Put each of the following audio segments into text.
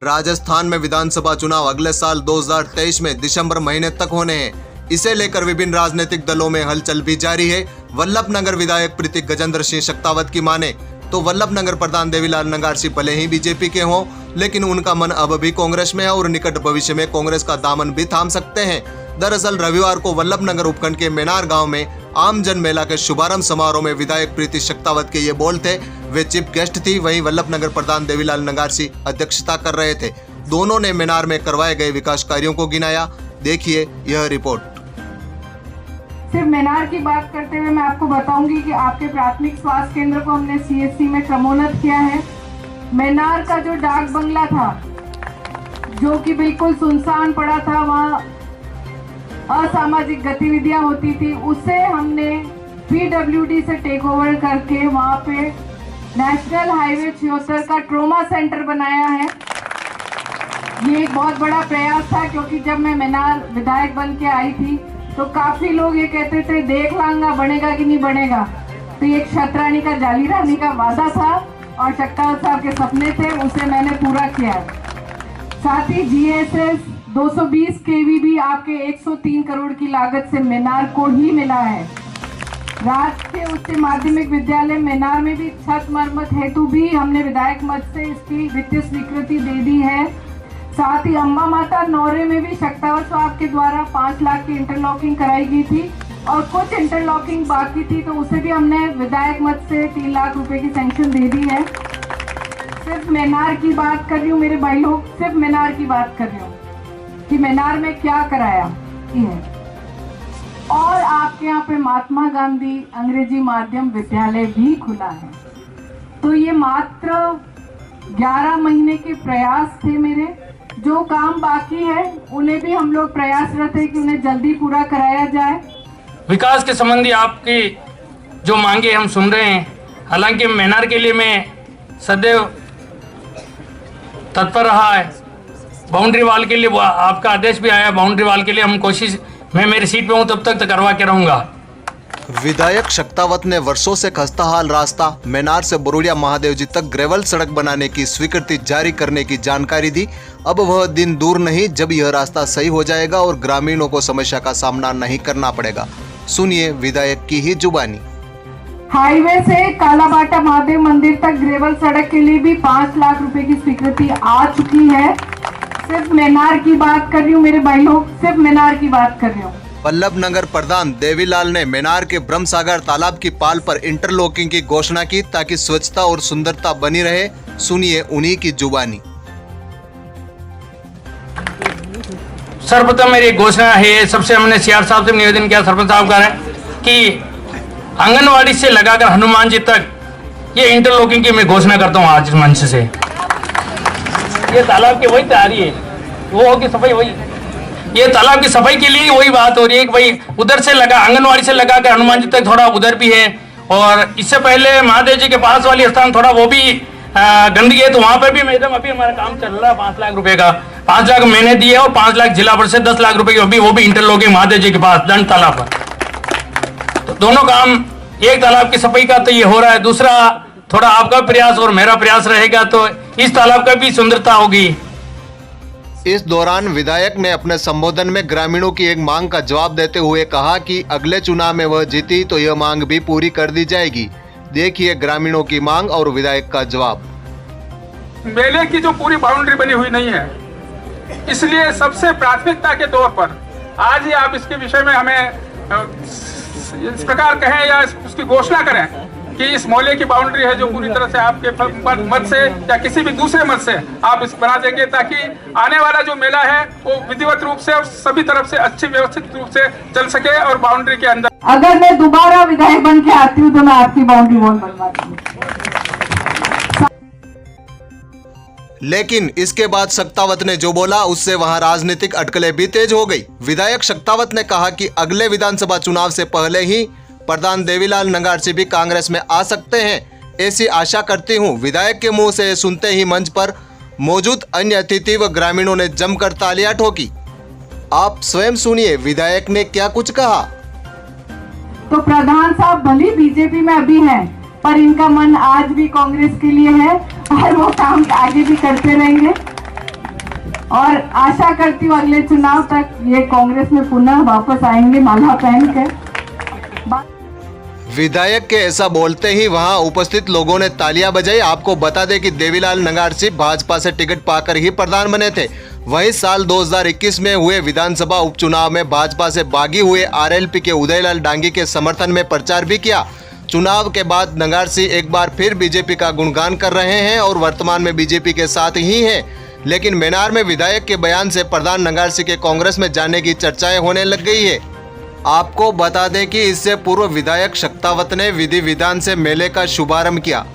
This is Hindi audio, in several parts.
राजस्थान में विधानसभा चुनाव अगले साल 2023 में दिसंबर महीने तक होने हैं। इसे लेकर विभिन्न राजनीतिक दलों में हलचल भी जारी है। वल्लभनगर विधायक प्रतीक गजेंद्र सिंह शक्तावत की माने तो वल्लभनगर प्रधान देवीलाल नंगारसी भले ही बीजेपी के हों, लेकिन उनका मन अब भी कांग्रेस में है और निकट भविष्य में कांग्रेस का दामन भी थाम सकते हैं। दरअसल रविवार को वल्लभनगर उपखंड के मेनार गांव में आम जन मेला के शुभारंभ समारोह में विधायक प्रतीक शक्तावत के ये बोल थे। वे चीफ गेस्ट थी, वहीं वल्लभनगर प्रधान देवीलाल नंगारसी अध्यक्षता कर रहे थे। दोनों ने मेनार में करवाए गए विकास कार्यों को गिनाया। देखिए यह रिपोर्ट। सिर्फ मेनार की बात करते हुए मैं आपको बताऊंगी कि आपके प्राथमिक स्वास्थ्य केंद्र को हमने सीएससी में क्रमोन्नत किया है। मेनार का जो डाक बंगला था, जो कि बिल्कुल सुनसान पड़ा था, वहाँ असामाजिक गतिविधियां होती थी, उसे हमने पीडब्ल्यूडी से टेक ओवर करके वहाँ पे नेशनल हाईवे 76 का ट्रोमा सेंटर बनाया है। ये एक बहुत बड़ा प्रयास था, क्योंकि जब मैं मेनार विधायक बन के आई थी तो काफी लोग ये कहते थे देख लांगा बनेगा कि नहीं बनेगा। तो ये एक छतरानी का जाली रानी का वादा था और शक्तावत साहब के सपने थे, उसे मैंने पूरा किया। साथ ही जीएसएस 220 केवी भी आपके 103 करोड़ की लागत से मेनार को ही मिला है। राजकीय उच्च माध्यमिक विद्यालय मेनार में भी छत मरम्मत हेतु भी हमने विधायक मद से इसकी वित्तीय स्वीकृति दे दी है। साथ ही अम्बा माता नौरे में भी शक्तावत साहब के द्वारा 5 लाख की इंटरलॉकिंग कराई गई थी और कुछ इंटरलॉकिंग बाकी थी, तो उसे भी हमने विधायक मद से 3 लाख रुपए की सैंक्शन दे दी है। सिर्फ मेनार की बात कर रही हूँ मेरे भाई लोग, सिर्फ मेनार की बात कर रही हूँ कि मेनार में क्या कराया है। और आपके यहाँ पे महात्मा गांधी अंग्रेजी माध्यम विद्यालय भी खुला है। तो ये मात्र 11 महीने के प्रयास थे मेरे। जो काम बाकी है उन्हें भी हम लोग प्रयासरत है कि उन्हें जल्दी पूरा कराया जाए। विकास के संबंधी आपकी जो मांगे हम सुन रहे हैं। हालांकि मेनार के लिए मैं सदैव तत्पर रहा है। बाउंड्री वाल के लिए आपका आदेश भी आया, बाउंड्री वाल के लिए हम कोशिश, मैं मेरी सीट पे हूँ तब तक करवा के रहूँगा। विधायक शक्तावत ने वर्षों से खस्ताहाल रास्ता मेनार से बरोड़िया महादेव जी तक ग्रेवल सड़क बनाने की स्वीकृति जारी करने की जानकारी दी। अब वह दिन दूर नहीं जब यह रास्ता सही हो जाएगा और ग्रामीणों को समस्या का सामना नहीं करना पड़ेगा। सुनिए विधायक की ही जुबानी। हाईवे से कालाबाटा महादेव मंदिर तक ग्रेवल सड़क के लिए भी 5 लाख रुपए की स्वीकृति आ चुकी है। सिर्फ मेनार की बात कर रही हूँ मेरे भाई लोग, सिर्फ मेनार की बात कर रही हूँ। वल्लभनगर प्रधान देवीलाल ने मेनार के ब्रह्मसागर तालाब की पाल पर इंटरलॉकिंग की घोषणा की ताकि स्वच्छता और सुंदरता बनी रहे। सुनिए उन्हीं की जुबानी। सर्वप्रथम मेरी घोषणा है, सबसे हमने सीआर साहब से निवेदन किया, सरपंच साहब का है कि आंगनवाड़ी से लगाकर हनुमान जी तक ये इंटरलॉकिंग की मैं घोषणा करता हूँ आज मंच से। ये तालाब की वही तैयारी है, वो होगी सफाई, वही ये तालाब की सफाई के लिए वही बात हो रही है कि भाई उधर से लगा, आंगनवाड़ी से लगा कर हनुमान जी तक थोड़ा उधर भी है। और इससे पहले महादेव जी के पास वाली स्थान थोड़ा वो भी गंदगी है, तो वहां पर भी मैडम अभी हमारा काम चल रहा है। 5 लाख रुपए का 5 लाख मैंने दिए और 5 लाख जिला परिषद 10 लाख रुपए की वो भी इंटरलॉकिंग महादेव जी के पास दंड तालाब पर। तो दोनों काम, एक तालाब की सफाई का तो ये हो रहा है, दूसरा थोड़ा आपका प्रयास और मेरा प्रयास रहेगा तो इस तालाब का भी सुंदरता होगी। इस दौरान विधायक ने अपने संबोधन में ग्रामीणों की एक मांग का जवाब देते हुए कहा कि अगले चुनाव में वह जीती तो यह मांग भी पूरी कर दी जाएगी। देखिए ग्रामीणों की मांग और विधायक का जवाब। मेले की जो पूरी बाउंड्री बनी हुई नहीं है, इसलिए सबसे प्राथमिकता के तौर पर आज ही आप इसके विषय में हमें इस प्रकार कहें या उसकी घोषणा करें कि इस मोहल्ले की बाउंड्री है जो पूरी तरह से आपके मत से या किसी भी दूसरे मत से आप इस बना देंगे, ताकि आने वाला जो मेला है वो विधिवत रूप से और सभी तरफ से अच्छी व्यवस्थित रूप से चल सके और बाउंड्री के अंदर। अगर मैं दोबारा विधायक बन के आती हूँ तो मैं आपकी बाउंड्री वॉल बनवाती हूँ। लेकिन इसके बाद शक्तावत ने जो बोला उससे वहां राजनीतिक अटकलें भी तेज हो गई। विधायक शक्तावत ने कहा कि अगले विधानसभा चुनाव से पहले ही प्रधान देवीलाल नंगारसी भी कांग्रेस में आ सकते हैं, ऐसी आशा करती हूं। विधायक के मुंह से सुनते ही मंच पर मौजूद अन्य अतिथि व ग्रामीणों ने जमकर तालियां ठोकी। आप स्वयं सुनिए विधायक ने क्या कुछ कहा। तो प्रधान साहब भले बीजेपी में अभी हैं, पर इनका मन आज भी कांग्रेस के लिए है और वो काम आगे भी करते रहेंगे। और आशा करती हूँ अगले चुनाव तक ये कांग्रेस में पुनः वापस आएंगे माला पहन कर। विधायक के ऐसा बोलते ही वहां उपस्थित लोगों ने तालियां बजाई। आपको बता दें कि देवीलाल नंगारसी भाजपा से टिकट पाकर ही प्रधान बने थे। वहीं साल 2021 में हुए विधानसभा उपचुनाव में भाजपा से बागी हुए आरएलपी के उदयलाल डांगी के समर्थन में प्रचार भी किया। चुनाव के बाद नंगारसी एक बार फिर बीजेपी का गुणगान कर रहे हैं और वर्तमान में बीजेपी के साथ ही हैं। लेकिन मेनार में विधायक के बयान से प्रधान नंगारसी के कांग्रेस में जाने की चर्चाएं होने लग गई है। आपको बता दें कि इससे पूर्व विधायक शक्तावत ने विधि विधान से मेले का शुभारंभ किया,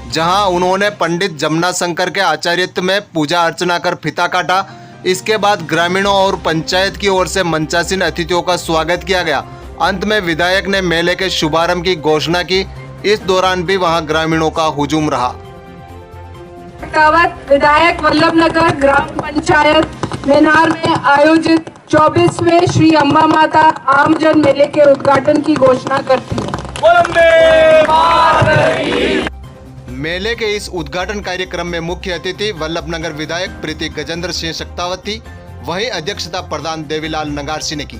जहां उन्होंने पंडित जमुना शंकर के आचार्यत्व में पूजा अर्चना कर फीता काटा। इसके बाद ग्रामीणों और पंचायत की ओर से मंचासीन अतिथियों का स्वागत किया गया। अंत में विधायक ने मेले के शुभारंभ की घोषणा की। इस दौरान भी वहां ग्रामीणों का हुजूम रहा। शक्तावत विधायक वल्लभनगर ग्राम पंचायत मेनार में आयोजित 24वें श्री अम्बा माता आमजन मेले के उद्घाटन की घोषणा करती हूँ। मेले के इस उद्घाटन कार्यक्रम में मुख्य अतिथि वल्लभनगर विधायक प्रीति गजेंद्र सिंह शक्तावत थी। वहीं अध्यक्षता प्रधान देवीलाल नंगारसी ने की।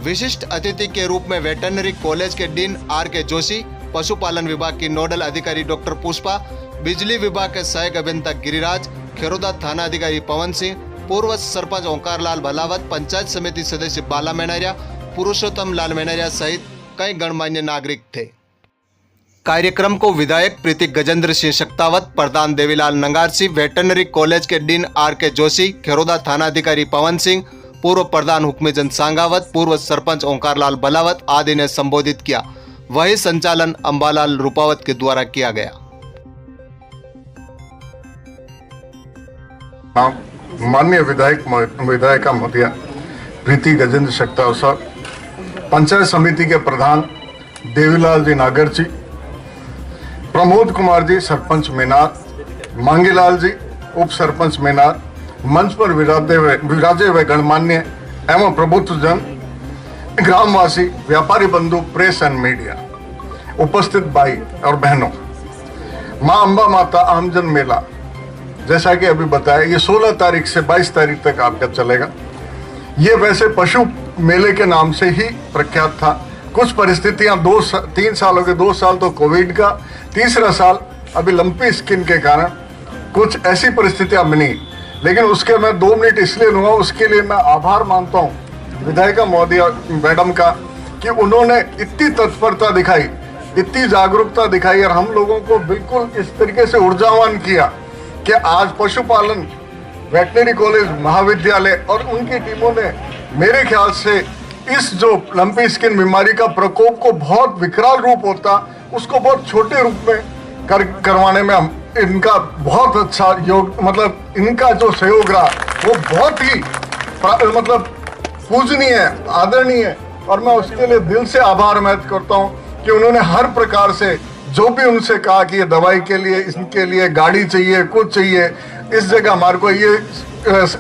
विशिष्ट अतिथि के रूप में वेटरनरी कॉलेज के डीन आर.के. जोशी, पशुपालन विभाग की नोडल अधिकारी डॉक्टर पुष्पा, बिजली विभाग के सहायक अभियंता गिरिराज, खेरोदा थाना अधिकारी पवन सिंह, पूर्व सरपंच ओंकार लाल भलावत, पंचायत समिति सदस्य बाला मेनारिया, पुरुषोत्तम लाल मेनारिया सहित कई गणमान्य नागरिक थे। कार्यक्रम को विधायक प्रीति गजेंद्र सिंह शक्तावत, प्रधान देवीलाल नंगारसी, वेटरनरी कॉलेज के डीन आर.के. जोशी, खेरोदा थाना अधिकारी पवन सिंह, पूर्व प्रधान हुक्मीचंद सांगावत, पूर्व सरपंच ओंकार लाल भलावत आदि ने संबोधित किया। वही संचालन अंबालाल रूपावत के द्वारा किया गया। माननीय विधायिका महोदया प्रीति गजेंद्र शक्तावत साहब, पंचायत समिति के प्रधान देवीलाल जी नागर जी, प्रमोद कुमार जी सरपंच मेनार, मांगीलाल जी उप सरपंच मेनार, मंच पर विराजे हुए गणमान्य एवं प्रबुद्धजन, ग्रामवासी, व्यापारी बंधु, प्रेस एंड मीडिया, उपस्थित भाई और बहनों, मां अंबा माता आमजन मेला जैसा कि अभी बताया ये 16 तारीख से 22 तारीख तक आपका चलेगा। ये वैसे पशु मेले के नाम से ही प्रख्यात था। कुछ परिस्थितियां 2-3 साल हो गए, 2 साल तो कोविड का, तीसरा साल अभी लंपी स्किन के कारण कुछ ऐसी परिस्थितियां बनी। लेकिन उसके मैं 2 मिनट इसलिए लूँगा, उसके लिए मैं आभार मानता हूँ विधायिका महोदया मैडम का कि उन्होंने इतनी तत्परता दिखाई, इतनी जागरूकता दिखाई और हम लोगों को बिल्कुल इस तरीके से ऊर्जावान किया कि आज पशुपालन वेटनरी कॉलेज महाविद्यालय और उनकी टीमों ने मेरे ख्याल से इस जो लंपी स्किन बीमारी का प्रकोप को बहुत विकराल रूप होता उसको बहुत छोटे रूप में करवाने में इनका बहुत अच्छा योग, मतलब इनका जो सहयोग रहा वो बहुत ही मतलब पूजनीय है, आदरणीय है। और मैं उसके लिए दिल से आभार व्यक्त करता हूँ कि उन्होंने हर प्रकार से जो भी उनसे कहा कि ये दवाई के लिए, इनके लिए गाड़ी चाहिए, कुछ चाहिए, इस जगह हमारे को ये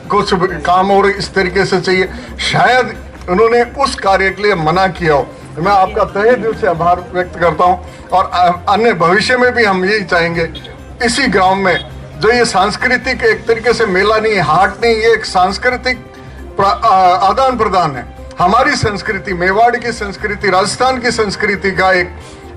कुछ काम और इस तरीके से चाहिए, शायद उन्होंने उस कार्य के लिए मना किया हो। मैं आपका तहे दिल से आभार व्यक्त करता हूं। और अन्य भविष्य में भी हम यही चाहेंगे इसी गांव में जो ये सांस्कृतिक एक तरीके से मेला नहीं है, हाट नहीं, ये एक सांस्कृतिक आदान प्रदान है। हमारी संस्कृति, मेवाड़ की संस्कृति, राजस्थान की संस्कृति का एक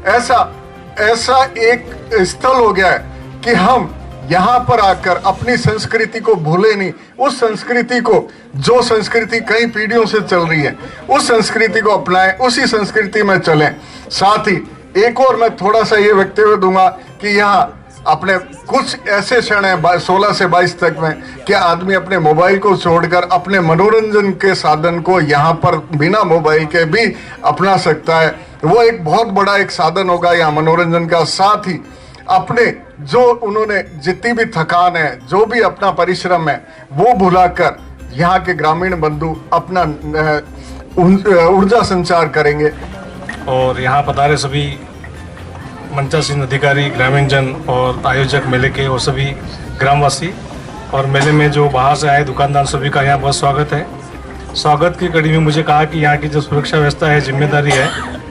ऐसा एक स्थल हो गया है कि हम यहाँ पर आकर अपनी संस्कृति को भूले नहीं, उस संस्कृति को, जो संस्कृति कई पीढ़ियों से चल रही है, उस संस्कृति को अपनाएं, उसी संस्कृति में चलें। साथ ही एक और मैं थोड़ा सा ये वक्तव्य दूंगा कि यहाँ अपने कुछ ऐसे क्षण हैं 16 से 22 तक में कि आदमी अपने मोबाइल को छोड़कर अपने मनोरंजन के साधन को यहाँ पर बिना मोबाइल के भी अपना सकता है। वो एक बहुत बड़ा एक साधन होगा यहाँ मनोरंजन का। साथ ही अपने जो उन्होंने जितनी भी थकान है, जो भी अपना परिश्रम है, वो भुलाकर यहाँ के ग्रामीण बंधु अपना ऊर्जा संचार करेंगे। और यहाँ पधारे सभी मंचासीन अधिकारी, ग्रामीण जन और आयोजक मेले के और सभी ग्रामवासी और मेले में जो बाहर से आए दुकानदार, सभी का यहाँ बहुत स्वागत है। स्वागत की कड़ी में मुझे कहा कि यहाँ की जो सुरक्षा व्यवस्था है, जिम्मेदारी है,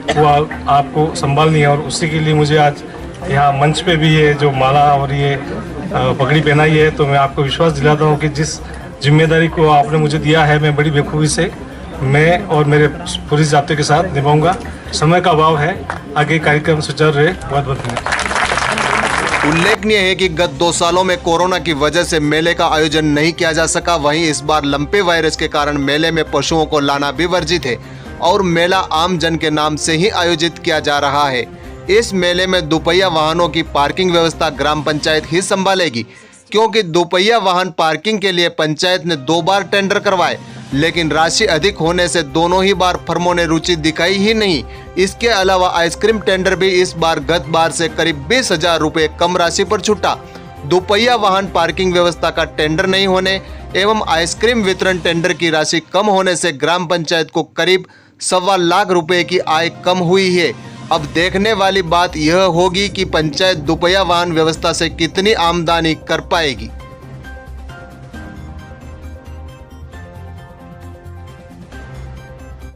वो आपको संभालनी है। और उसी के लिए मुझे आज यहाँ मंच पे भी ये जो माला और ये पगड़ी पहनाई है, तो मैं आपको विश्वास दिलाता हूँ कि जिस जिम्मेदारी को आपने मुझे दिया है, मैं बड़ी बेखूबी से मैं और मेरे पुलिस जाब्ते के साथ निभाऊंगा। समय का अभाव है, आगे कार्यक्रम सुचारू रहे। बहुत बहुत धन्यवाद। उल्लेखनीय है कि गत 2 सालों में कोरोना की वजह से मेले का आयोजन नहीं किया जा सका। वहीं इस बार लंपे वायरस के कारण मेले में पशुओं को लाना भी वर्जित है और मेला आम जन के नाम से ही आयोजित किया जा रहा है। इस मेले में दोपहिया वाहनों की पार्किंग व्यवस्था ग्राम पंचायत ही संभालेगी, क्योंकि दोपहिया वाहन पार्किंग के लिए पंचायत ने 2 बार टेंडर करवाए, लेकिन राशि अधिक होने से दोनों ही बार फर्मों ने रुचि दिखाई ही नहीं। इसके अलावा आइसक्रीम टेंडर भी इस बार गत बार से करीब 20,000 रुपये कम राशि पर छूटा। दोपहिया वाहन पार्किंग व्यवस्था का टेंडर नहीं होने एवं आइसक्रीम वितरण टेंडर की राशि कम होने से ग्राम पंचायत को करीब 1.25 लाख रुपए की आय कम हुई है। अब देखने वाली बात यह होगी कि पंचायत दोपहिया वाहन व्यवस्था से कितनी आमदनी कर पाएगी।